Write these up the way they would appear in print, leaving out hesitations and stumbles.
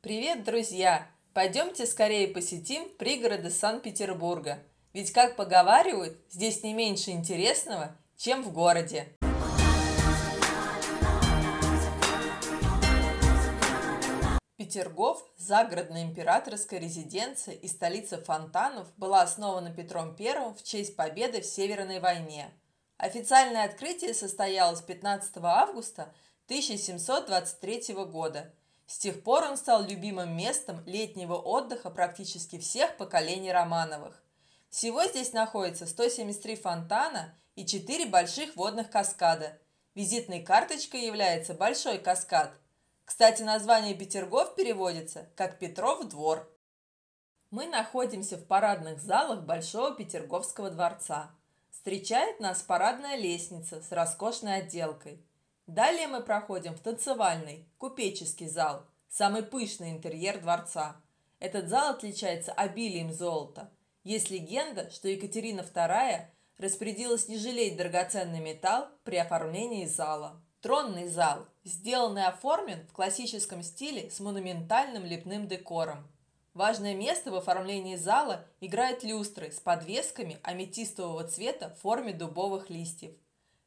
Привет, друзья! Пойдемте скорее посетим пригороды Санкт-Петербурга. Ведь, как поговаривают, здесь не меньше интересного, чем в городе. Петергоф, загородная императорская резиденция и столица фонтанов, была основана Петром I в честь победы в Северной войне. Официальное открытие состоялось 15 августа 1723 года. С тех пор он стал любимым местом летнего отдыха практически всех поколений Романовых. Всего здесь находится 173 фонтана и 4 больших водных каскада. Визитной карточкой является Большой каскад. Кстати, название Петергоф переводится как Петров двор. Мы находимся в парадных залах Большого Петерговского дворца. Встречает нас парадная лестница с роскошной отделкой. Далее мы проходим в танцевальный, купеческий зал, самый пышный интерьер дворца. Этот зал отличается обилием золота. Есть легенда, что Екатерина II распорядилась не жалеть драгоценный металл при оформлении зала. Тронный зал, сделанный и оформлен в классическом стиле с монументальным лепным декором. Важное место в оформлении зала играют люстры с подвесками аметистового цвета в форме дубовых листьев.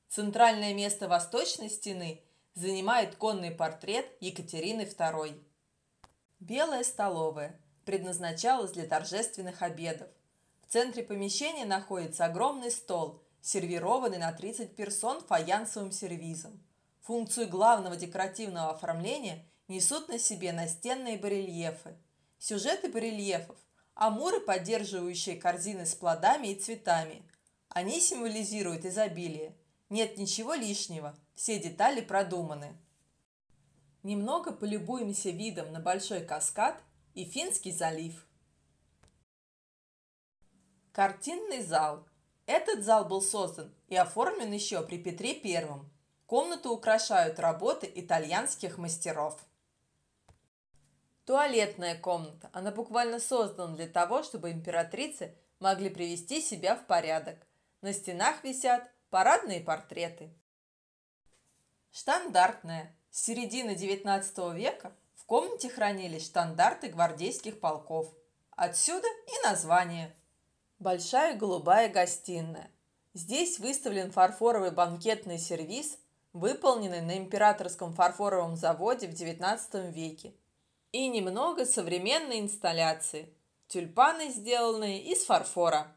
Центральное место восточной стены занимает конный портрет Екатерины II. Белая столовая предназначалась для торжественных обедов. В центре помещения находится огромный стол, сервированный на 30 персон фаянсовым сервизом. Функцию главного декоративного оформления несут на себе настенные барельефы. Сюжеты барельефов – амуры, поддерживающие корзины с плодами и цветами. Они символизируют изобилие. Нет ничего лишнего, все детали продуманы. Немного полюбуемся видом на Большой каскад и Финский залив. Картинный зал. Этот зал был создан и оформлен еще при Петре I. Комнату украшают работы итальянских мастеров. Туалетная комната. Она буквально создана для того, чтобы императрицы могли привести себя в порядок. На стенах висят парадные портреты. Штандартная. С середины XIX века в комнате хранились штандарты гвардейских полков. Отсюда и название. Большая голубая гостиная. Здесь выставлен фарфоровый банкетный сервиз, выполненный на императорском фарфоровом заводе в XIX веке. И немного современной инсталляции. Тюльпаны, сделанные из фарфора.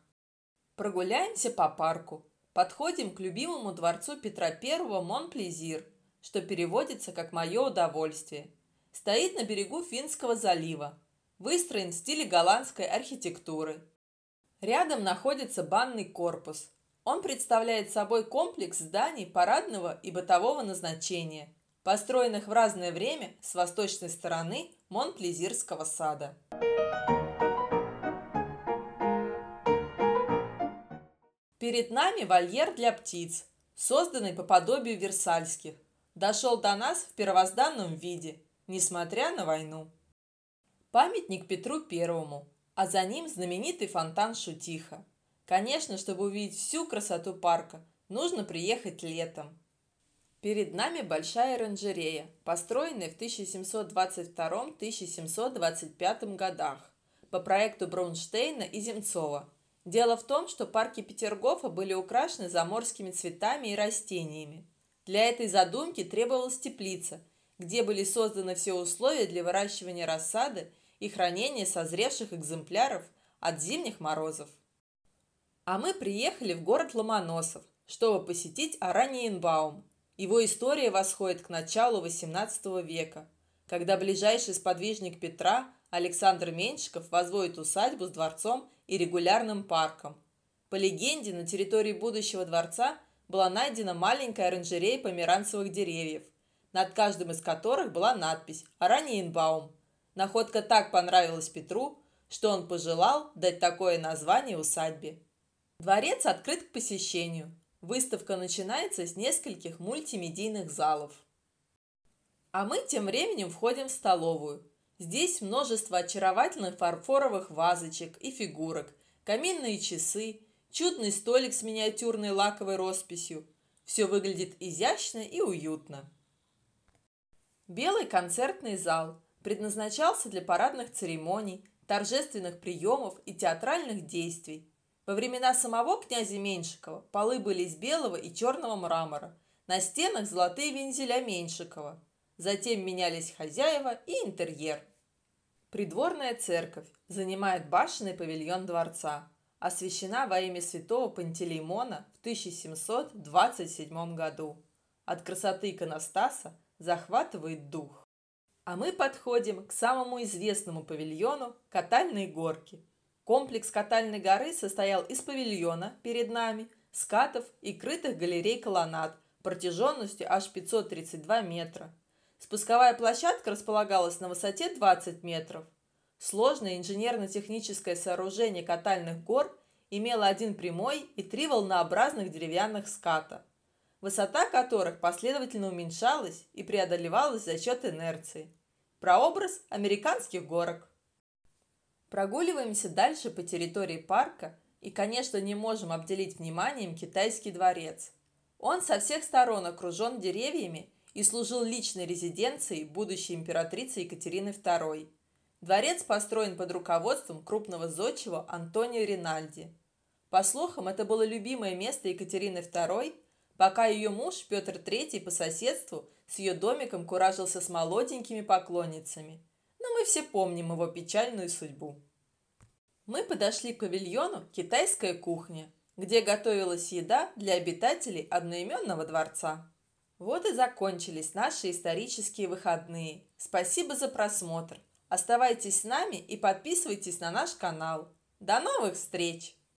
Прогуляемся по парку. Подходим к любимому дворцу Петра I Монплезир, что переводится как «Мое удовольствие». Стоит на берегу Финского залива, выстроен в стиле голландской архитектуры. Рядом находится банный корпус. Он представляет собой комплекс зданий парадного и бытового назначения, построенных в разное время с восточной стороны Монплезирского сада. Перед нами вольер для птиц, созданный по подобию версальских. Дошел до нас в первозданном виде, несмотря на войну. Памятник Петру I, а за ним знаменитый фонтан Шутиха. Конечно, чтобы увидеть всю красоту парка, нужно приехать летом. Перед нами большая оранжерея, построенная в 1722-1725 годах по проекту Бронштейна и Земцова. Дело в том, что парки Петергофа были украшены заморскими цветами и растениями. Для этой задумки требовалась теплица, где были созданы все условия для выращивания рассады и хранения созревших экземпляров от зимних морозов. А мы приехали в город Ломоносов, чтобы посетить Ораниенбаум. Его история восходит к началу XVIII века, когда ближайший сподвижник Петра Александр Меньшиков возводит усадьбу с дворцом и регулярным парком. По легенде, на территории будущего дворца была найдена маленькая оранжерея померанцевых деревьев, над каждым из которых была надпись «Ораниенбаум». Находка так понравилась Петру, что он пожелал дать такое название усадьбе. Дворец открыт к посещению. Выставка начинается с нескольких мультимедийных залов. А мы тем временем входим в столовую. Здесь множество очаровательных фарфоровых вазочек и фигурок, каминные часы, чудный столик с миниатюрной лаковой росписью. Все выглядит изящно и уютно. Белый концертный зал. Предназначался для парадных церемоний, торжественных приемов и театральных действий. Во времена самого князя Меньшикова полы были из белого и черного мрамора, на стенах золотые вензеля Меньшикова. Затем менялись хозяева и интерьер. Придворная церковь занимает башенный павильон дворца. Освящена во имя святого Пантелеймона в 1727 году. От красоты иконостаса захватывает дух. А мы подходим к самому известному павильону – Катальной горки. Комплекс Катальной горы состоял из павильона перед нами, скатов и крытых галерей-колоннад протяженностью аж 532 метра. Спусковая площадка располагалась на высоте 20 метров. Сложное инженерно-техническое сооружение Катальных гор имело один прямой и три волнообразных деревянных ската, высота которых последовательно уменьшалась и преодолевалась за счет инерции. Прообраз американских горок. Прогуливаемся дальше по территории парка и, конечно, не можем обделить вниманием Китайский дворец. Он со всех сторон окружен деревьями и служил личной резиденцией будущей императрицы Екатерины II. Дворец построен под руководством крупного зодчего Антонио Ринальди. По слухам, это было любимое место Екатерины II, пока ее муж Петр III по соседству с ее домиком куражился с молоденькими поклонницами. Но мы все помним его печальную судьбу. Мы подошли к павильону «Китайская кухня», где готовилась еда для обитателей одноименного дворца. Вот и закончились наши исторические выходные. Спасибо за просмотр. Оставайтесь с нами и подписывайтесь на наш канал. До новых встреч!